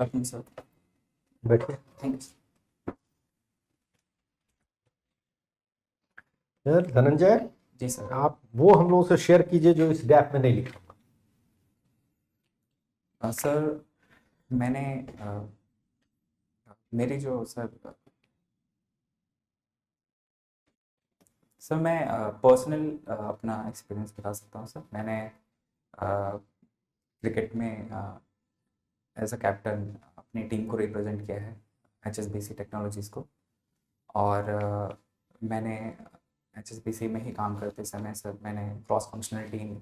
रखूँ सर। बैठिए। Thank you. Sir Dhananjay, ji sir. आप वो हम लोगों से शेयर कीजिए जो इस डैप में नहीं लिखा हुआ। सर मैंने मेरी जो सर सर मैं पर्सनल अपना एक्सपीरियंस बता सकता हूँ सर। मैंने क्रिकेट में एज अ कैप्टन अपनी टीम को रिप्रेजेंट किया है, HSBC टेक्नोलॉजीज़ को। और मैंने HSBC में ही काम करते समय सर मैंने क्रॉस फंक्शनल टीम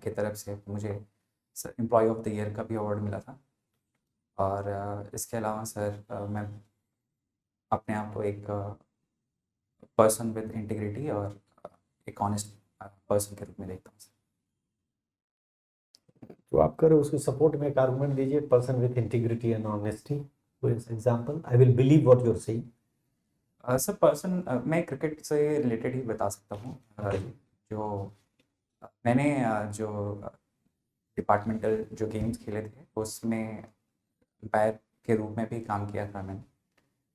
की तरफ से मुझे sir employ of the year का भी अवार्ड मिला था। और इसके अलावा सर मैं अपने आप को एक पर्सन विद इंटीग्रिटी और एक ऑनेस्ट पर्सन के रूप में देखता हूँ सर। तो आप करें उसके सपोर्ट में एक आर्गुमेंट दीजिए, person with integrity and honesty. For example, I will believe what you are saying. Sir person मैं क्रिकेट से रिलेटेड ही बता सकता हूँ। जो मैंने जो डिपार्टमेंटल जो गेम्स खेले थे उसमें अंपायर के रूप में भी काम किया था मैंने।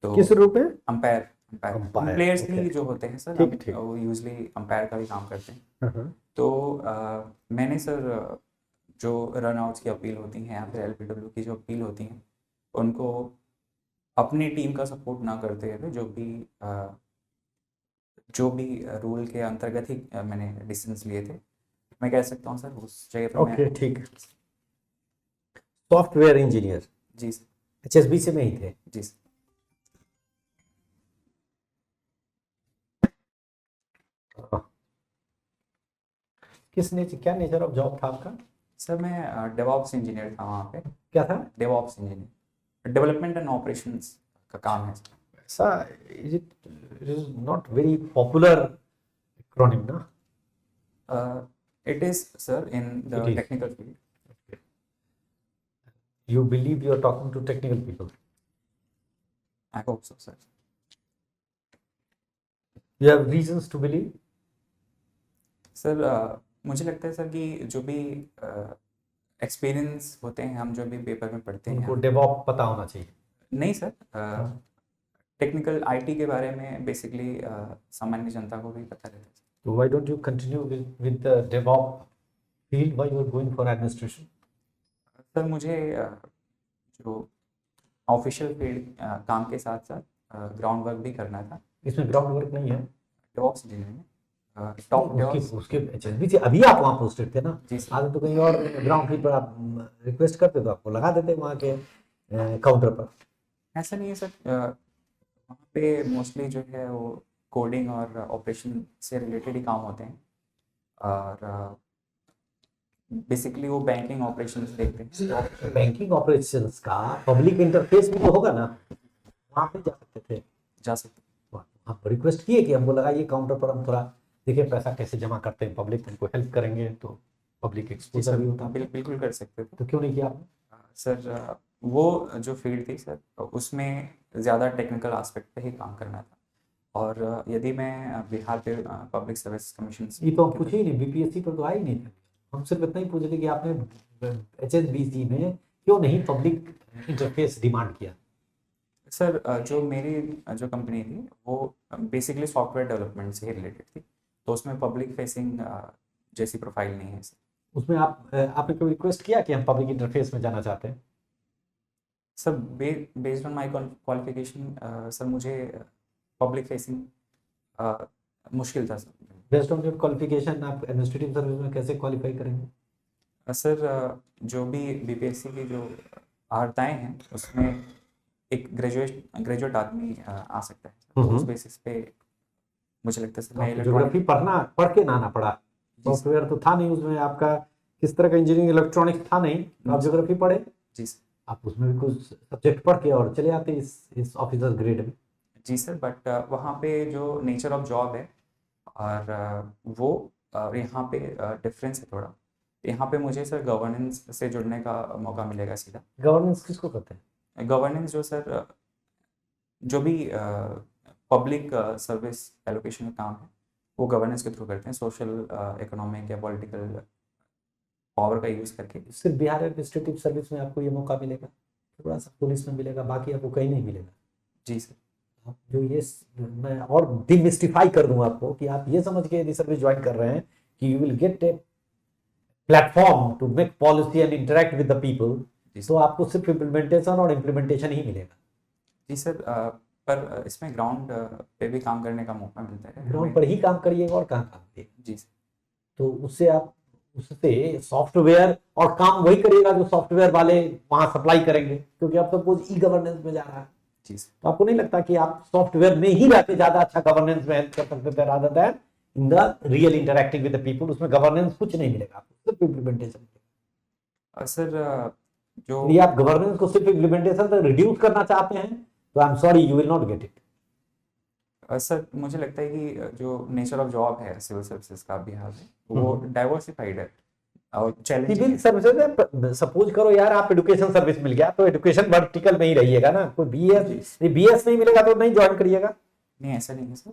तो किस रूप में? Umpire umpire umpire, players okay. ही जो होते हैं सर, ठीक ठीक। वो यूजली अंपायर का भी काम करते हैं। हाँ। तो मैंने सर जो रन आउट्स की अपील होती हैं या फिर LBW की जो अपील होती हैं उनको अपनी टीम का सपोर्ट ना करते हुए जो भी रूल के अंतर्गत ही मैंने डिसीजंस लिए थे। मैं कह सकता हूँ सर उस जगह पे मैं। ओके ठीक। सॉफ्टवेयर इंजीनियर, जी सर। HSBC में ही थे? जी सर। हाँ। क्या नेचर ऑफ जॉब था आपका? सर मैं डेवऑप्स इंजीनियर था वहाँ पे। क्या था? DevOps engineer, development and operations का काम है सर। ऐसा it is not very popular acronym ना? It is sir in It the is. Technical field. You believe you are talking to technical people. I hope so sir. You have reasons to believe. Sir मुझे लगता है sir कि जो भी experience होते हैं, हम जो भी पेपर में पढ़ते उनको हैं। डेवॉप पता होना चाहिए। नहीं सर, टेक्निकल IT के बारे में बेसिकली सामान्य जनता को भी पता रहता है। So why don't you continue with the DevOps field? Why you are going for administration? Sir मुझे जो ऑफिशियल फील्ड काम के साथ साथ ग्राउंड वर्क भी करना था। इसमें ग्राउंड वर्क नहीं है। डेवऑप्स इंजीनियर में टॉप उसके डेवऑप्स। उसके HSBC अभी आप वहाँ पोस्टेड थे ना? जी सर। आगे तो कहीं और ग्राउंड फील्ड पर आप रिक्वेस्ट करते तो आपको लगा देते वहाँ के काउंटर पर। ऐसा नहीं है सर, वहाँ पे मोस्टली जो है वो कोडिंग और ऑपरेशन से रिलेटेड ही काम होते हैं। और बेसिकली वो बैंकिंग ऑपरेशंस देखते हैं। तो बैंकिंग ऑपरेशंस का पब्लिक इंटरफेस भी तो होगा ना, वहाँ पे जा सकते थे। जा सकते आप रिक्वेस्ट किए कि हमको लगाइए काउंटर पर, हम थोड़ा देखिए पैसा कैसे जमा करते हैं, पब्लिक उनको हेल्प करेंगे तो पब्लिक जी एक्सपोजर सर, भी होता है। बिल्कुल कर सकते थे। तो क्यों नहीं किया आपने? सर वो जो फील्ड थी सर उसमें ज़्यादा टेक्निकल एस्पेक्ट पे ही काम करना था। और यदि मैं बिहार पे पब्लिक सर्विस कमीशन ये तो हम पूछे ही नहीं, BPSC पर तो आया ही नहीं था। हम सिर्फ इतना ही पूछे थे कि आपने HSBC में क्यों नहीं पब्लिक इंटरफेस डिमांड किया? सर जो मेरी जो कंपनी थी वो बेसिकली सॉफ्टवेयर डेवलपमेंट से ही रिलेटेड थी, तो उसमें पब्लिक फेसिंग जैसी प्रोफाइल नहीं है सर। उसमें आपने कभी रिक्वेस्ट किया कि हम पब्लिक इंटरफेस में जाना चाहते हैं? Sir based on my qualification sir मुझे पब्लिक फेसिंग मुश्किल था sir. Based on your qualification आप एडमिनिस्ट्रेटिव सर्विस में कैसे क्वालिफाई करेंगे? सर जो भी BPSC की जो वार्ताएँ हैं उसमें एक ग्रेजुएट आदमी आ सकता है, तो उस बेसिस पे मुझे लगता है सर मैं ज्योग्राफी पढ़ के ना आना पड़ा। सॉफ्टवेयर तो था नहीं उसमें, आपका किस तरह का इंजीनियरिंग, इलेक्ट्रॉनिक्स था नहीं, तो आप ज्योग्राफी पढ़े। जी सर। आप उसमें भी कुछ सब्जेक्ट पढ़ के और चले आते इस ऑफिसर ग्रेड में। जी सर, बट वहाँ पे जो नेचर ऑफ जॉब है और वो यहाँ पे डिफरेंस है थोड़ा। यहाँ पे मुझे सर गवर्नेंस से जुड़ने का मौका मिलेगा सीधा। गवर्नेंस किसको कहते हैं? गवर्नेंस जो सर जो भी पब्लिक सर्विस एलोकेशन का काम है वो गवर्नेंस के थ्रू करते हैं, सोशल इकोनॉमिक या पॉलिटिकल पावर का यूज़ करके। सिर्फ बिहार एडमिनिस्ट्रेटिव सर्विस में आपको ये मौका मिलेगा? थोड़ा सा पुलिस में मिलेगा, बाकी आपको कहीं नहीं मिलेगा। जी सर। आप जो ये मैं और डिमिस्टिफाई कर दूं आपको कि आप ये समझ के यदि सर्विस ज्वाइन कर रहे हैं कि you will get a platform to make policy and interact with the people, जी तो सर। आपको सिर्फ इम्प्लीमेंटेशन और इम्प्लीमेंटेशन ही मिलेगा। जी सर, पर इसमें ग्राउंड पे भी काम करने का मौका मिलता है ग्राउंड हमें। पर ही काम करिएगा और कहाँ काम करिएगा। जी सर। तो उससे आप उससे सॉफ्टवेयर और काम वही करिएगा जो सॉफ्टवेयर वाले वहां सप्लाई करेंगे, क्योंकि आप सपोज ई गवर्नेंस में जा रहा है, जी सर। तो आपको नहीं लगता कि आप सॉफ्टवेयर में ही रहते ज्यादा अच्छा गवर्नेंस में हेल्प कर सकते थे rather than in the real interacting with the people? उसमें गवर्नेंस कुछ नहीं मिलेगा आपको, सिर्फ इम्प्लीमेंटेशन। सर जो यदि आप गवर्नेंस को सिर्फ इम्प्लीमेंटेशन तक रिड्यूस करना चाहते हैं तो I am sorry, you will not get it. Sir मुझे लगता है कि जो नेचर ऑफ जॉब है सिविल सर्विसेज का बिहार में, वो डाइवर्सिफाइड है और चैलेंजिंग सिविल है। सर्विसेज में सपोज करो यार आप एजुकेशन सर्विस मिल गया तो एजुकेशन वर्टिकल में ही रहिएगा ना, कोई बीएस नहीं मिलेगा तो नहीं ज्वाइन करिएगा। नहीं, ऐसा नहीं है सर।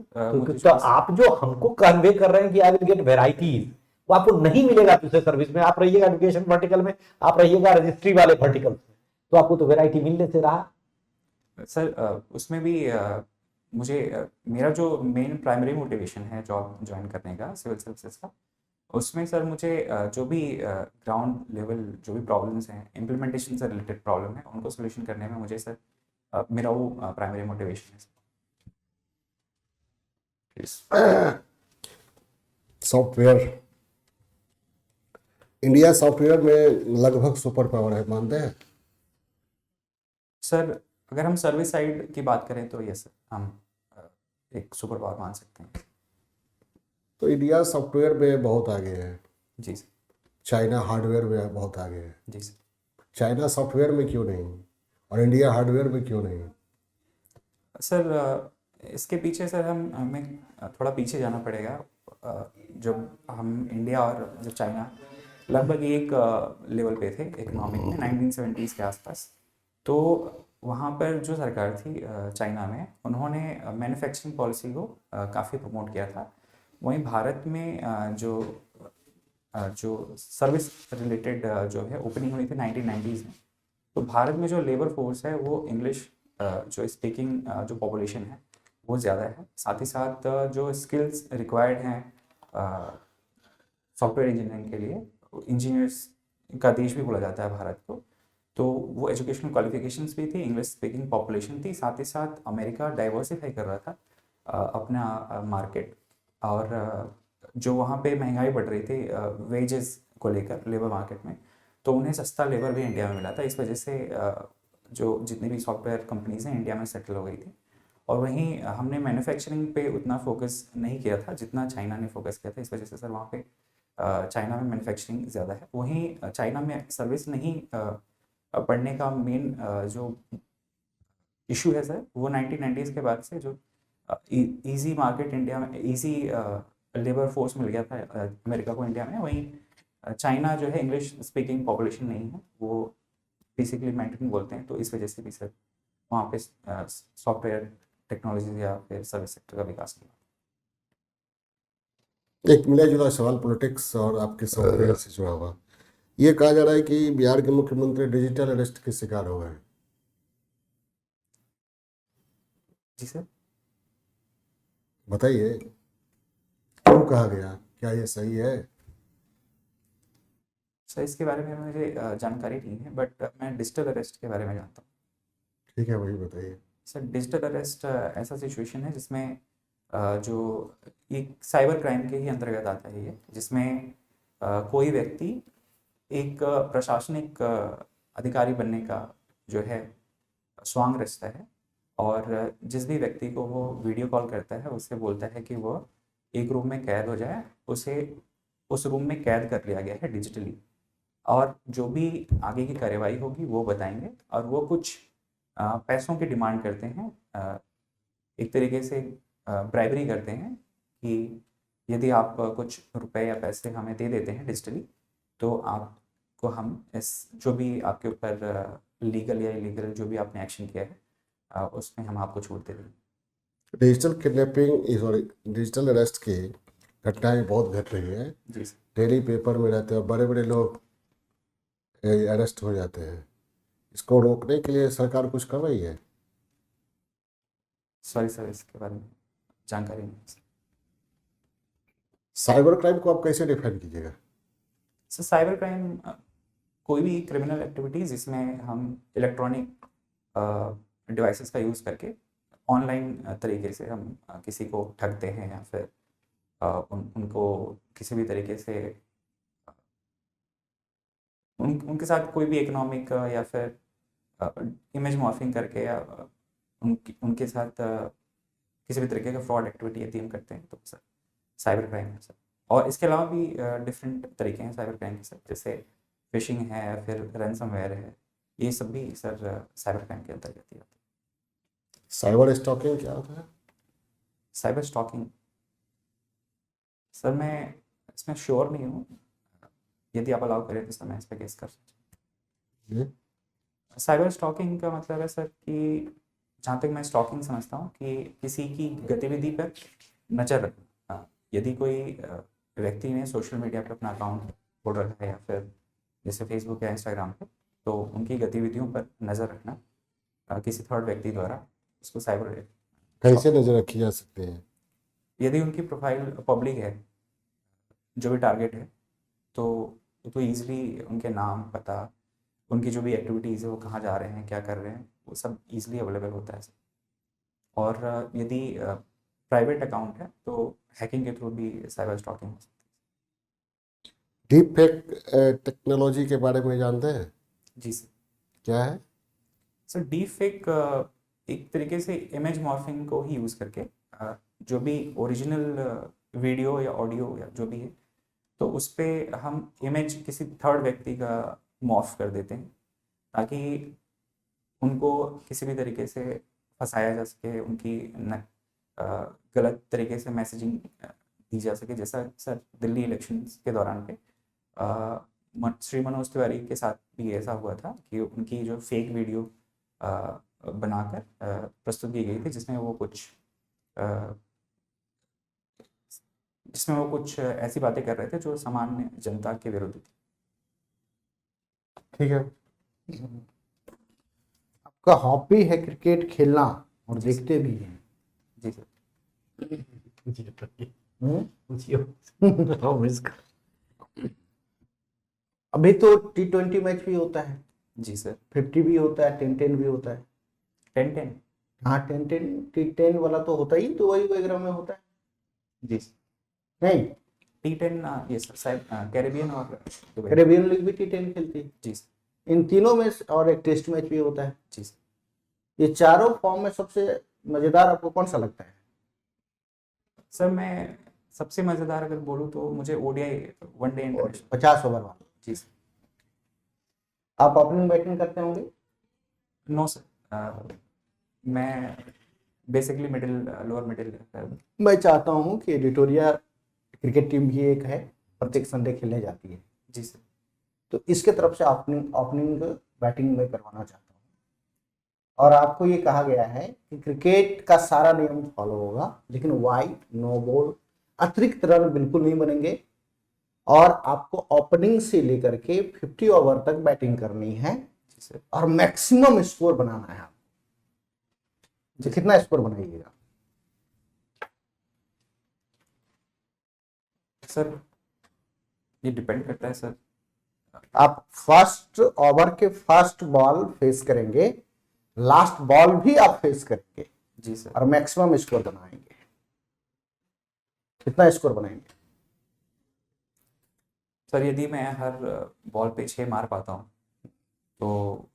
तो आप जो हमको कन्वे कर रहे हैं कि आई विल गेट वेराइटीज, वो आपको नहीं मिलेगा दूसरे सर्विस में। आप रहिएगा एजुकेशन वर्टिकल में, आप रहिएगा रजिस्ट्री वाले वर्टिकल में, तो आपको तो वेराइटी मिलने से रहा। सर उसमें भी मुझे मेरा जो मेन प्राइमरी मोटिवेशन है जॉब ज्वाइन करने का सिविल सर्विसेज का, उसमें सर मुझे जो भी ग्राउंड लेवल जो भी प्रॉब्लम्स हैं, इम्प्लीमेंटेशन से रिलेटेड प्रॉब्लम है, उनको सोल्यूशन करने में मुझे सर मेरा वो प्राइमरी मोटिवेशन है सर। सॉफ्टवेयर, इंडिया सॉफ्टवेयर में लगभग सुपर पावर है, मानते हैं? सर अगर हम सर्विस साइड की बात करें तो यस सर, हम एक सुपर पावर मान सकते हैं। तो इंडिया सॉफ्टवेयर में बहुत आगे है, जी सर। चाइना हार्डवेयर में बहुत आगे है। जी सर। चाइना सॉफ्टवेयर में क्यों नहीं और इंडिया हार्डवेयर में क्यों नहीं? सर इसके पीछे सर हमें थोड़ा पीछे जाना पड़ेगा। जब हम इंडिया और जब चाइना लगभग एक लेवल पे थे इकोनॉमिक में 1970s के आसपास, तो वहाँ पर जो सरकार थी चाइना में, उन्होंने मैन्युफैक्चरिंग पॉलिसी को काफ़ी प्रमोट किया था। वहीं भारत में जो सर्विस रिलेटेड जो है ओपनिंग हुई थी 1990s में, तो भारत में जो लेबर फोर्स है वो इंग्लिश जो स्पीकिंग जो पॉपुलेशन है वो ज़्यादा है। साथ ही साथ जो स्किल्स रिक्वायर्ड हैं सॉफ्टवेयर इंजीनियरिंग के लिए, इंजीनियर्स का देश भी बोला जाता है भारत को, तो वो एजुकेशनल क्वालिफिकेशंस भी थी, इंग्लिश स्पीकिंग पॉपुलेशन थी। साथ ही साथ अमेरिका डाइवर्सिफाई कर रहा था अपना मार्केट, और जो वहाँ पे महंगाई बढ़ रही थी वेजेस को लेकर लेबर मार्केट में, तो उन्हें सस्ता लेबर भी इंडिया में मिला था। इस वजह से जो जितनी भी सॉफ्टवेयर कंपनीज हैं इंडिया में सेटल हो गई थी। और वहीं हमने मैन्युफैक्चरिंग पे उतना फोकस नहीं किया था जितना चाइना ने फोकस किया था। इस वजह से सर वहाँ पे चाइना में मैन्युफैक्चरिंग ज़्यादा है। वहीं चाइना में सर्विस नहीं पढ़ने का मेन जो इशू है सर, वो 1990s के बाद से जो इजी मार्केट इंडिया में, इजी लेबर फोर्स मिल गया था अमेरिका को इंडिया में। वहीं चाइना जो है इंग्लिश स्पीकिंग पॉपुलेशन नहीं है, वो बेसिकली मैंड्रिन बोलते हैं, तो इस वजह से भी सर वहाँ पे सॉफ्टवेयर टेक्नोलॉजी या फिर सर्विस सेक्टर का विकास किया। एक मिला जुला सवाल पॉलिटिक्स और आपके सॉफ्टवेयर से जुड़ा हुआ। ये कहा जा रहा है कि बिहार के मुख्यमंत्री डिजिटल अरेस्ट के शिकार हो गए। जी सर। बताइए क्यों कहा गया, क्या ये सही है? सर इसके बारे में मुझे जानकारी नहीं है, बट मैं डिजिटल अरेस्ट के बारे में जानता हूँ। ठीक है, वही बताइए। सर डिजिटल अरेस्ट ऐसा सिचुएशन है जिसमें जो एक साइबर क्राइम के ही अंतर्गत आता है ये, जिसमें कोई व्यक्ति एक प्रशासनिक अधिकारी बनने का जो है स्वांग रचता है, और जिस भी व्यक्ति को वो वीडियो कॉल करता है उससे बोलता है कि वो एक रूम में कैद हो जाए, उसे उस रूम में कैद कर लिया गया है डिजिटली, और जो भी आगे की कार्रवाई होगी वो बताएंगे। और वो कुछ पैसों की डिमांड करते हैं, एक तरीके से ब्राइबरी करते हैं कि यदि आप कुछ रुपए या पैसे हमें दे देते हैं डिजिटली, तो आपको हम इस जो भी आपके ऊपर लीगल या इलीगल जो भी आपने एक्शन किया है उसमें हम आपको छूट दे देंगे। Digital kidnapping sorry digital arrest की घटनाएं बहुत घट रही है। जी सर। डेली पेपर में रहते हैं और बड़े बड़े लोग अरेस्ट हो जाते हैं। इसको रोकने के लिए सरकार कुछ कर रही है? सॉरी सर, इसके बारे में जानकारी नहीं है सर। साइबर क्राइम को आप कैसे डिफाइन कीजिएगा? सर साइबर क्राइम कोई भी क्रिमिनल एक्टिविटीज जिसमें हम इलेक्ट्रॉनिक डिवाइसेस का यूज़ करके ऑनलाइन तरीके से हम किसी को ठगते हैं या फिर उनको किसी भी तरीके से उनके साथ कोई भी इकोनॉमिक या फिर इमेज मॉर्फिंग करके या उनके साथ किसी भी तरीके का फ्रॉड एक्टिविटी यदि हम करते हैं तो सर साइबर क्राइम है सर। और इसके अलावा भी डिफरेंट तरीके हैं साइबर क्राइम के सर, जैसे फिशिंग है, फिर रैंसमवेयर है, ये सब भी सर साइबर क्राइम के अंतर्गत ही आते हैं। साइबर स्टॉकिंग क्या होता है? साइबर स्टॉकिंग सर मैं इसमें श्योर नहीं हूँ, यदि आप अलाउ करें तो सर मैं इस पर गेस कर सकता हूँ। साइबर स्टॉकिंग का मतलब है सर कि जहाँ तक मैं स्टॉकिंग समझता हूँ कि किसी की गतिविधि पर नज़र रखना। यदि कोई व्यक्ति ने सोशल मीडिया पर अपना अकाउंट खोल रखा है या फिर जैसे फेसबुक या इंस्टाग्राम पे, तो उनकी गतिविधियों पर नज़र रखना किसी थर्ड व्यक्ति द्वारा, उसको साइबर कैसे नजर रखी जा सकती है? यदि उनकी प्रोफाइल पब्लिक है, जो भी टारगेट है, तो ईजिली उनके नाम, पता, उनकी जो भी एक्टिविटीज़ है, वो कहाँ जा रहे हैं, क्या कर रहे हैं, वो सब ईजिली अवेलेबल होता है सर। और यदि प्राइवेट अकाउंट है तो हैकिंग के थ्रू भी साइबर स्टॉकिंग हो सकती है। डीप फेक टेक्नोलॉजी के बारे में जानते हैं? जी सर। क्या है? सर डीप फेक एक तरीके से इमेज मॉर्फिंग को ही यूज़ करके जो भी ओरिजिनल वीडियो या ऑडियो या जो भी है, तो उस पर हम इमेज किसी थर्ड व्यक्ति का मॉर्फ कर देते हैं ताकि उनको किसी भी तरीके से फंसाया जा सके, उनकी गलत तरीके से मैसेजिंग दी जा सके। जैसा सर दिल्ली इलेक्शंस के दौरान पे श्री मनोज तिवारी के साथ भी ऐसा हुआ था कि उनकी जो फेक वीडियो बनाकर प्रस्तुत की गई थी, जिसमें वो कुछ ऐसी बातें कर रहे थे जो सामान्य जनता के विरुद्ध थी। ठीक है। आपका हॉबी है क्रिकेट खेलना और देखते भी हैं। जी सर। अभी तो T20 मैच भी होता है, जी सर। 50 भी होता है, 10-10 भी होता है। 10-10 हाँ 10-10 T10 वाला तो होता ही, तो वही वगैरह में होता है जी सर। नहीं? T10 ये सर कैरेबियन और दुबई। कैरेबियन लीग भी T10 खेलती है जी सर। इन तीनों में, और एक टेस्ट मैच भी होता है। जी सर। ये चारों फॉर्म में सबसे मजेदार आपको कौन सा लगता है? सर मैं सबसे मज़ेदार अगर बोलूँ तो मुझे ओडीआई वनडे इंटरनेशनल। 50 ओवर वाला। जी सर। आप ओपनिंग बैटिंग करते होंगे? नो सर, मैं बेसिकली लोअर मिडिल। मैं चाहता हूँ कि एडिटोरिया क्रिकेट टीम भी एक है, प्रत्येक संडे खेलने जाती है, जी सर। तो इसके तरफ से ओपनिंग बैटिंग में करवाना चाहता हूँ। और आपको ये कहा गया है कि क्रिकेट का सारा नियम फॉलो होगा, लेकिन वाइड, नो बॉल, अतिरिक्त रन बिल्कुल नहीं बनेंगे, और आपको ओपनिंग से लेकर के 50 ओवर तक बैटिंग करनी है जी सर। और मैक्सिमम स्कोर बनाना है आपको। तो कितना स्कोर बनाइएगा? सर ये डिपेंड करता है सर। आप फर्स्ट ओवर के फर्स्ट बॉल फेस करेंगे, लास्ट बॉल भी आप फेस करेंगे जी सर। और मैक्सिमम स्कोर बनाएंगे। कितना स्कोर बनाएंगे? सर यदि मैं हर बॉल पे 6 मार पाता हूँ तो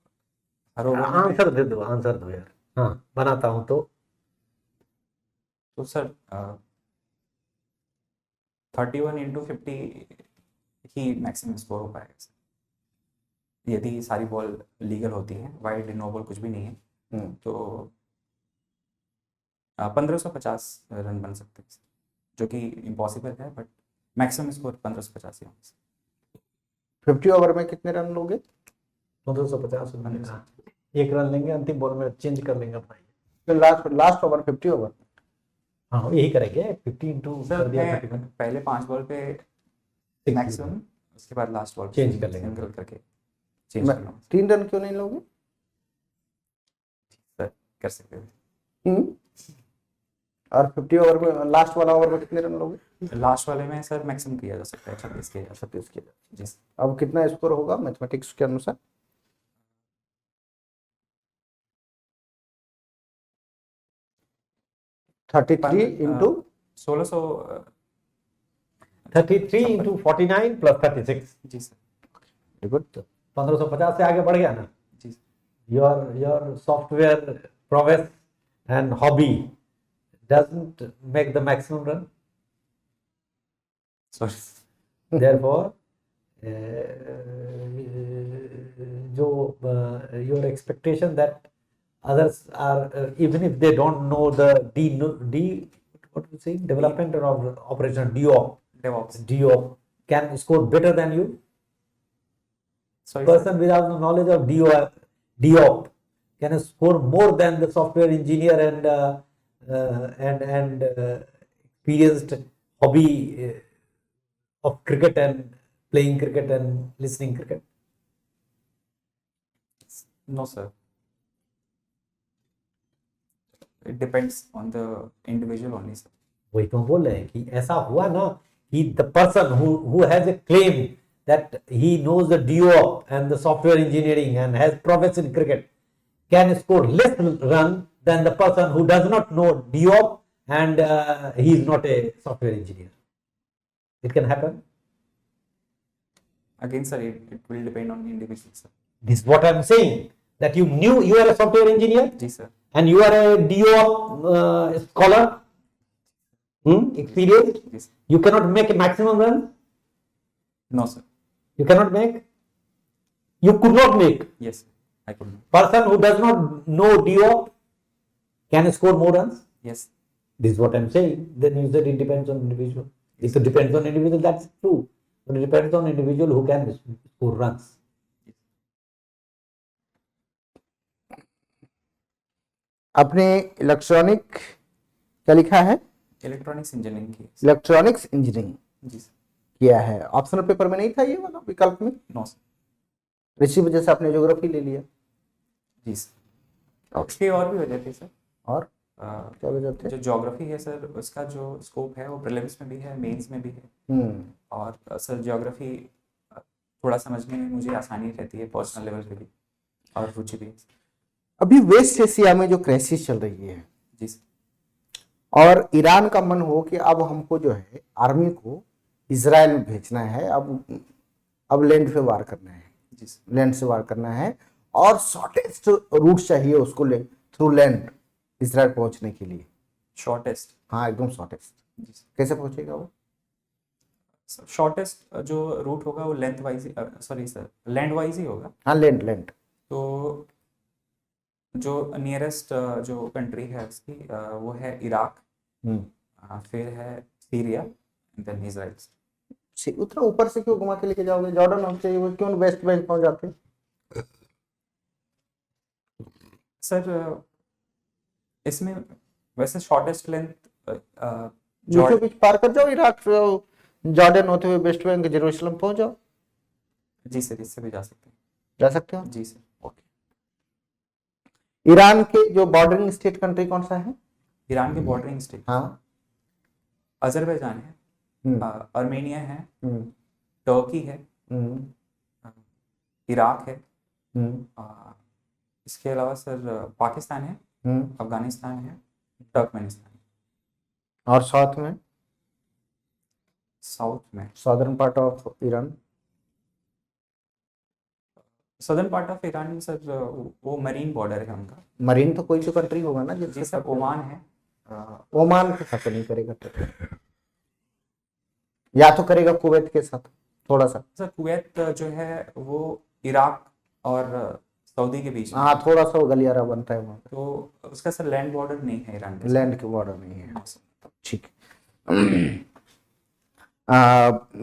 हर ओवर में आंसर दे दो, आंसर दो यार। हाँ बनाता हूँ तो सर 31 इंटू 50 ही मैक्सिमम स्कोर हो पाएगा सर, यदि सारी बॉल लीगल होती हैं, वाइड, नो बॉल कुछ भी नहीं है, तो 1550 रन बन सकते हैं सर, जो कि इम्पॉसिबल है, बट मैक्सिमम स्कोर 1550 ही होगा। 50 ओवर में कितने रन लोगे? 1550 रन, एक रन लेंगे, अंतिम बॉल में चेंज कर लेंगे अपना। तो लास्ट ओवर 50 ओवर। हाँ यही करेंगे, 50 इंटू कर दिया 31। पहले 5 बॉल पे मैक्सिमम, उसके बाद लास्ट बॉल चेंज कर लेंगे। सिंगल करके चेंज कर लो। 3 रन क्यों नहीं लोगे? कर सकते थे। और 50 ओवर में, लास्ट वाला ओवर में कितने रन लोगे? लास्ट वाले में सर मैक्सिमम किया जा सकता है 26 किया जा सकता 36 के। है। जी सर। अब कितना स्कोर होगा मैथमेटिक्स के अनुसार? 33 इंटू 1600। 33 into 49 plus 36। जी सर। Very good. 1550 से आगे बढ़ गया ना। जी sir. your software prowess and hobby doesn't make the maximum run. Sorry. Therefore, जो your expectation that others are even if they don't know the D what we say development or operation DevOps। DOP can score better than you. Sorry Person without the knowledge of DOP can score more than the software engineer and experienced hobby of cricket and playing cricket and listening cricket. No sir, it depends on the individual only sir. वही तो हम बोल रहे हैं कि ऐसा हुआ ना कि the person who has a claim that he knows the DOP and the software engineering and has prowess in cricket can score less run than the person who does not know DOP and he is not a software engineer. It can happen. Again sir, it will depend on the individual sir। This is what I am saying, that you knew you are a software engineer जी sir. and you are a DOP scholar, experienced. जी sir. You cannot make a maximum run. No sir. You cannot make. You could not make. Yes I could. Person who does not know DOP can score more runs. Yes. This is what I'm saying. Then you said it depends on individual. If it depends on individual, that's true. But it depends on individual who can score runs. आपने electronic क्या लिखा है? Electronics engineering की। Electronics engineering जी sir. किया है। Optional paper में नहीं था ये वाला विकल्प में? No sir. इसी वजह से आपने ज्योग्राफी ले लिया। जी सर। उसकी और भी वजह थी सर। और क्या वजह थे? जो ज्योग्राफी है सर, उसका जो स्कोप है वो प्रीलिम्स में भी है, मेंस में भी है। और सर ज्योग्राफी थोड़ा समझने में मुझे आसानी रहती है पर्सनल लेवल पे भी, और रुचि भी है। अभी वेस्ट एशिया में जो क्राइसिस चल रही है जी सर। और ईरान का मन हो कि अब हमको जो है आर्मी को इजराइल में भेजना है, अब लैंड पे वार करना है। जी सर। लैंड से वार करना है और शॉर्टेस्ट रूट चाहिए उसको थ्रू लैंड इजराइल पहुंचने के लिए। शॉर्टेस्ट? हाँ एकदम शॉर्टेस्ट। जी सर। कैसे पहुंचेगा वो? शॉर्टेस्ट जो रूट होगा वो lengthwise, sorry sir, landwise ही होगा। हाँ लैंड। तो जो नियरेस्ट जो कंट्री है उसकी वो है इराक, फिर है सीरिया, देन इजराइल। उतना ऊपर से क्यों घुमा के लेके जाओगे? जॉर्डन होना चाहिए, वो क्यों वेस्ट बैंक पहुंच जाते? सर इसमें वैसे शॉर्टेस्ट लेंथ बीचों बीच पार कर जाओ इराक से, जॉर्डन होते हुए वेस्ट बैंक जेरूसलम पहुंच जाओ। जी सर, इससे भी जा सकते हैं। जा सकते हो? जी सर। ओके। ईरान के जो बॉर्डरिंग स्टेट कंट्री कौन सा है? ईरान के बॉर्डरिंग स्टेट? हाँ अजरबैजान है, अर्मेनिया है, हम्म, टर्की है, इराक है, इसके अलावा सर पाकिस्तान है, अफगानिस्तान है, तुर्कमेनिस्तान है। और साउथ में? साउथ में southern part of Iran? Southern part of Iran sir वो मरीन बॉर्डर है उनका। मरीन तो कोई तो कंट्री होगा ना जी जिसके सर, साथ? ओमान है। ओमान के साथ तो नहीं करेगा, या तो करेगा कुवैत के साथ थोड़ा सा। सर कुवैत जो है वो इराक और सऊदी के बीच में। हाँ थोड़ा सा वो गलियारा बनता है वहाँ पे। तो उसका सर लैंड बॉर्डर नहीं है ईरान के लैंड के बॉर्डर नहीं है। साथ। ठीक है।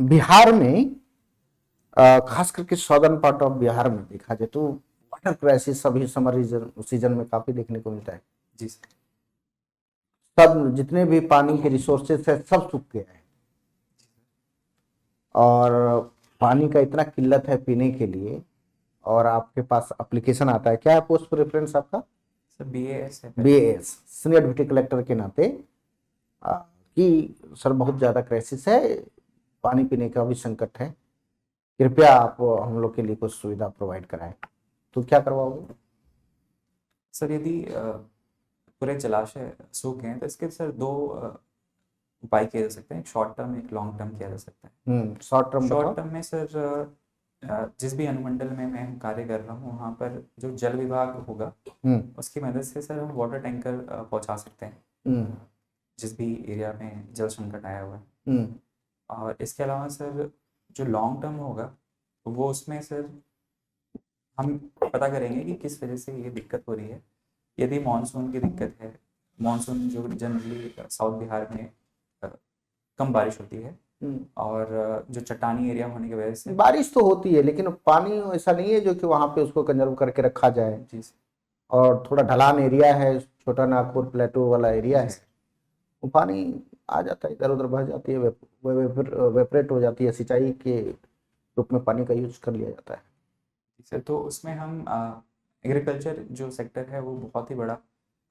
बिहार में खास करके सदर्न पार्ट ऑफ बिहार में देखा जाए तो वाटर क्राइसिस अभी समर सीजन में काफी देखने को मिलता है। जी सर। सब जितने भी पानी के रिसोर्सेस है सब सूख गया है और पानी का इतना किल्लत है पीने के लिए। और आपके पास एप्लीकेशन आता है, क्या है पोस्ट प्रेफरेंस आपका? सर BAS है। BAS सीनियर डिप्टी कलेक्टर के नाते कि सर बहुत ज़्यादा क्राइसिस है, पानी पीने का भी संकट है, कृपया आप हम लोग के लिए कुछ सुविधा प्रोवाइड कराएं, तो क्या करवाओगे? सर यदि पूरे जलाशय सूख गए हैं तो इसके सर दो उपाय किए जा सकते हैं, एक शॉर्ट टर्म एक लॉन्ग टर्म किया जा सकता है। शॉर्ट टर्म शॉर्ट बताओ। टर्म में सर जिस भी अनुमंडल में मैं कार्य कर रहा हूँ वहाँ पर जो जल विभाग होगा हम्म उसकी मदद से सर हम वाटर टैंकर पहुँचा सकते हैं हम्म जिस भी एरिया में जल संकट आया हुआ है। हम्म और इसके अलावा सर जो लॉन्ग टर्म होगा वो उसमें सर हम पता करेंगे कि किस वजह से ये दिक्कत हो रही है। यदि मानसून की दिक्कत है, मानसून जो जनरली साउथ बिहार में कम बारिश होती है और जो चट्टानी एरिया होने की वजह से बारिश तो होती है लेकिन पानी ऐसा नहीं है जो कि वहां पे उसको कंजर्व करके रखा जाए, जी सर, और थोड़ा ढलान एरिया है, छोटा नागपुर प्लेटो वाला एरिया जी है, सर, वो पानी आ जाता है, इधर उधर बह जाती है, वेपरेट हो जाती है, सिंचाई के रूप में पानी का यूज कर लिया जाता है। जी सर। तो उसमें हम एग्रीकल्चर जो सेक्टर है वो बहुत ही बड़ा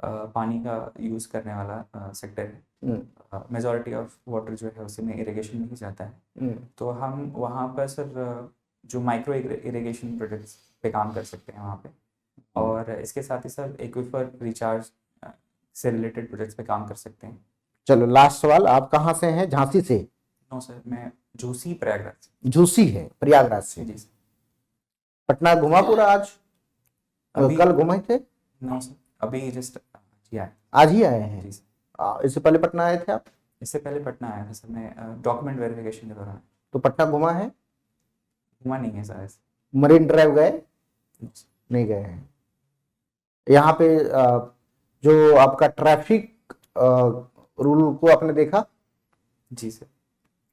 पानी का यूज़ करने वाला सेक्टर है। मेजॉरिटी ऑफ वाटर जो है उसी में इरिगेशन में ही जाता है। तो हम वहाँ पर सर जो माइक्रो इरिगेशन प्रोजेक्ट्स पे काम कर सकते हैं वहाँ पे, और इसके साथ ही सर एक्विफर रिचार्ज से रिलेटेड प्रोजेक्ट्स पे काम कर सकते हैं। चलो लास्ट सवाल, आप कहाँ से हैं? झांसी से? नो सर, मैं जोशी प्रयागराज से। झूसी है, प्रयागराज से। जी सर। पटना घुमा पूरा आज? अभी कल घुमे थे? नो सर, अभी जस्ट जी आए। आज ही आए हैं? जी सर। इससे पहले पटना आए थे आप? इससे पहले पटना आया था सर मैं डॉक्यूमेंट वेरिफिकेशन के दौरान। तो पटना घुमा है? घुमा नहीं है सर ऐसे। मरीन ड्राइव गए? No, sir। नहीं गए हैं। यहाँ पे जो आपका ट्रैफिक रूल को आपने देखा? जी सर।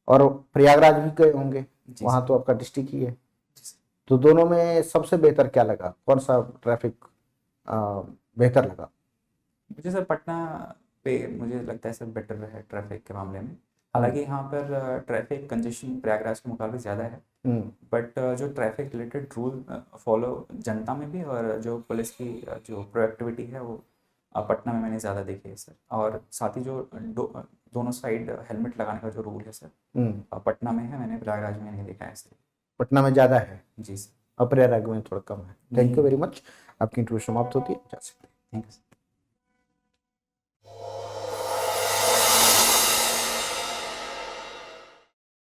और प्रयागराज भी गए होंगे, जी वहाँ सर। तो आपका डिस्ट्रिक्ट ही है। जी सर। तो दोनों में सबसे बेहतर क्या लगा, कौन सा ट्रैफिक बेहतर लगा? मुझे सर पटना पे मुझे लगता है सर बेटर है ट्रैफिक के मामले में। हालांकि यहाँ पर ट्रैफिक कंजेशन प्रयागराज के मुकाबले ज़्यादा है, बट जो ट्रैफिक रिलेटेड रूल फॉलो जनता में भी और जो पुलिस की जो प्रोएक्टिविटी है वो पटना में मैंने ज़्यादा देखी है सर। और साथ ही जो दोनों साइड हेलमेट लगाने का जो रूल है सर पटना में है, मैंने प्रयागराज में नहीं देखा है सर। पटना में ज़्यादा है जी सर। और प्रयागराज में थोड़ा कम है। Thank you very much. आपकी इंटरव्यू समाप्त होती है, जा सकते हैं। Thank you sir.